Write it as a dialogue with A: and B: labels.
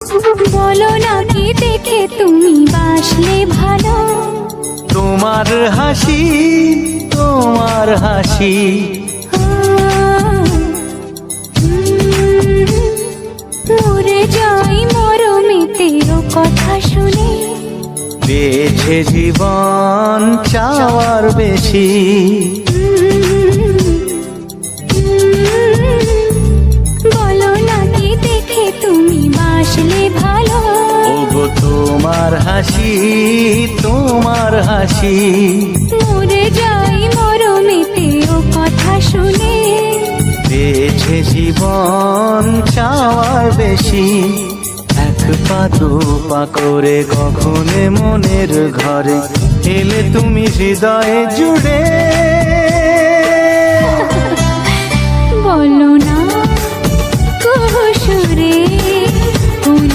A: বলো না কি দেখে তুমি বাসলে ভালো,
B: তোমার হাসি, তোমার হাসি।
A: মরে যাই মরমেতে ও কথা শুনে,
B: পেয়েছে জীবন চাওয়ার বেশি।
A: বলো না কি দেখে তুমি বাসলে ভালো,
B: ওগো তোমার হাসি, তোমার হাসি।
A: মরে যাই মরমেতে ও কথা শুনে,
B: পেয়েছে জীবন চাওয়ার বেশি। এক পা দু পা করে কখনে মনের ঘরে এলে তুমি হৃদয়ে জুড়ে।